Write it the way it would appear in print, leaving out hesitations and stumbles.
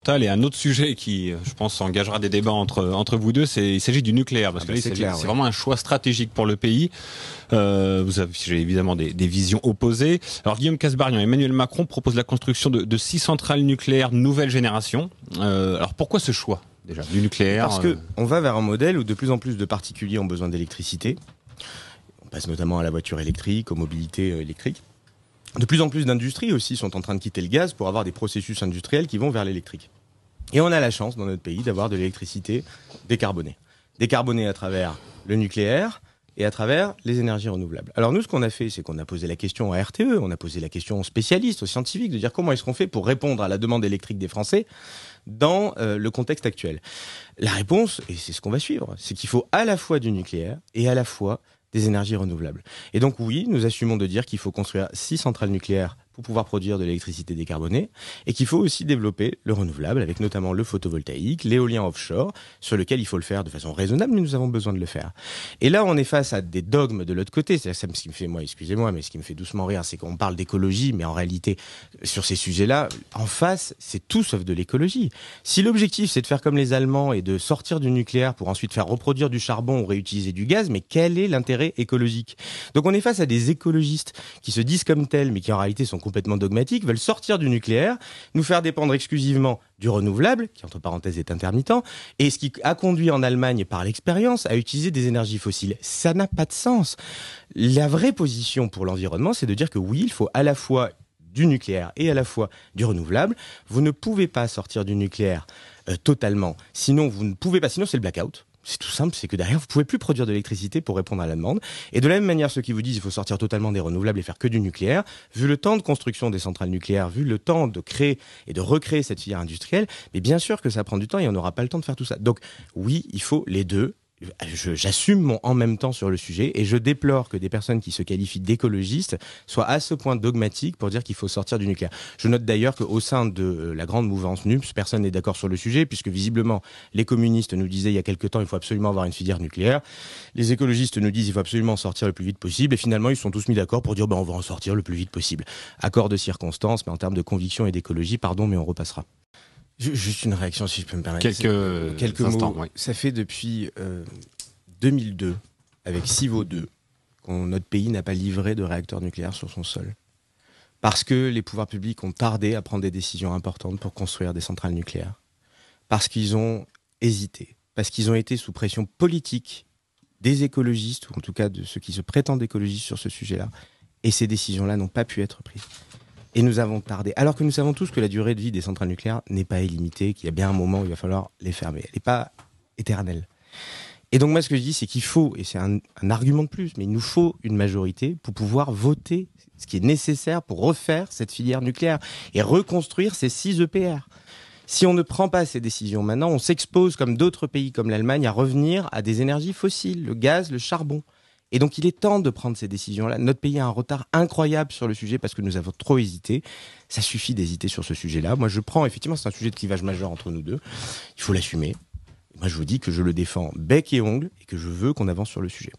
Et un autre sujet qui, je pense, engagera des débats entre vous deux, il s'agit du nucléaire, parce que là, c'est vraiment un choix stratégique pour le pays. Vous avez évidemment des visions opposées. Alors, Guillaume Kasbarian, Emmanuel Macron propose la construction de 6 centrales nucléaires nouvelle génération. Alors, pourquoi ce choix, déjà, du nucléaire? Parce que on va vers un modèle où de plus en plus de particuliers ont besoin d'électricité. On passe notamment à la voiture électrique, aux mobilités électriques. De plus en plus d'industries aussi sont en train de quitter le gaz pour avoir des processus industriels qui vont vers l'électrique. Et on a la chance dans notre pays d'avoir de l'électricité décarbonée. Décarbonée à travers le nucléaire et à travers les énergies renouvelables. Alors nous, ce qu'on a fait, c'est qu'on a posé la question à RTE, on a posé la question aux spécialistes, aux scientifiques, de dire comment est-ce qu'on fait pour répondre à la demande électrique des Français dans le contexte actuel. La réponse, et c'est ce qu'on va suivre, c'est qu'il faut à la fois du nucléaire et à la fois des énergies renouvelables. Et donc oui, nous assumons de dire qu'il faut construire 6 centrales nucléaires pour pouvoir produire de l'électricité décarbonée et qu'il faut aussi développer le renouvelable avec notamment le photovoltaïque, l'éolien offshore, sur lequel il faut le faire de façon raisonnable, mais nous avons besoin de le faire. Et là, on est face à des dogmes de l'autre côté. C'est ce qui me fait, moi, excusez-moi, mais ce qui me fait doucement rire, c'est qu'on parle d'écologie, mais en réalité, sur ces sujets-là, en face, c'est tout sauf de l'écologie. Si l'objectif, c'est de faire comme les Allemands et de sortir du nucléaire pour ensuite faire reproduire du charbon ou réutiliser du gaz, mais quel est l'intérêt écologique? Donc on est face à des écologistes qui se disent comme tels, mais qui en réalité sont complètement dogmatiques, veulent sortir du nucléaire, nous faire dépendre exclusivement du renouvelable, qui entre parenthèses est intermittent, et ce qui a conduit en Allemagne par l'expérience à utiliser des énergies fossiles. Ça n'a pas de sens. La vraie position pour l'environnement, c'est de dire que oui, il faut à la fois du nucléaire et à la fois du renouvelable. Vous ne pouvez pas sortir du nucléaire totalement, sinon vous ne pouvez pas, sinon c'est le blackout. C'est tout simple, c'est que derrière, vous pouvez plus produire de l'électricité pour répondre à la demande. Et de la même manière, ceux qui vous disent qu'il faut sortir totalement des renouvelables et faire que du nucléaire, vu le temps de construction des centrales nucléaires, vu le temps de créer et de recréer cette filière industrielle, mais bien sûr que ça prend du temps et on n'aura pas le temps de faire tout ça. Donc oui, il faut les deux. J'assume mon en même temps sur le sujet et je déplore que des personnes qui se qualifient d'écologistes soient à ce point dogmatiques pour dire qu'il faut sortir du nucléaire. Je note d'ailleurs qu'au sein de la grande mouvance NUPS, personne n'est d'accord sur le sujet puisque visiblement les communistes nous disaient il y a quelque temps il faut absolument avoir une filière nucléaire. Les écologistes nous disent il faut absolument en sortir le plus vite possible et finalement ils sont tous mis d'accord pour dire on va en sortir le plus vite possible. Accord de circonstance, mais en termes de conviction et d'écologie, pardon, mais on repassera. Juste une réaction, si je peux me permettre. Quelques instants, mots. Oui. Ça fait depuis 2002, avec Civaux 2, que notre pays n'a pas livré de réacteurs nucléaires sur son sol. Parce que les pouvoirs publics ont tardé à prendre des décisions importantes pour construire des centrales nucléaires. Parce qu'ils ont hésité. Parce qu'ils ont été sous pression politique des écologistes, ou en tout cas de ceux qui se prétendent écologistes sur ce sujet-là. Et ces décisions-là n'ont pas pu être prises. Et nous avons tardé. Alors que nous savons tous que la durée de vie des centrales nucléaires n'est pas illimitée, qu'il y a bien un moment où il va falloir les fermer. Elle n'est pas éternelle. Et donc moi, ce que je dis, c'est qu'il faut, et c'est un argument de plus, mais il nous faut une majorité pour pouvoir voter ce qui est nécessaire pour refaire cette filière nucléaire et reconstruire ces 6 EPR. Si on ne prend pas ces décisions maintenant, on s'expose, comme d'autres pays comme l'Allemagne, à revenir à des énergies fossiles, le gaz, le charbon. Et donc, il est temps de prendre ces décisions-là. Notre pays a un retard incroyable sur le sujet parce que nous avons trop hésité. Ça suffit d'hésiter sur ce sujet-là. Moi, je prends, effectivement, c'est un sujet de clivage majeur entre nous deux. Il faut l'assumer. Moi, je vous dis que je le défends bec et ongle et que je veux qu'on avance sur le sujet.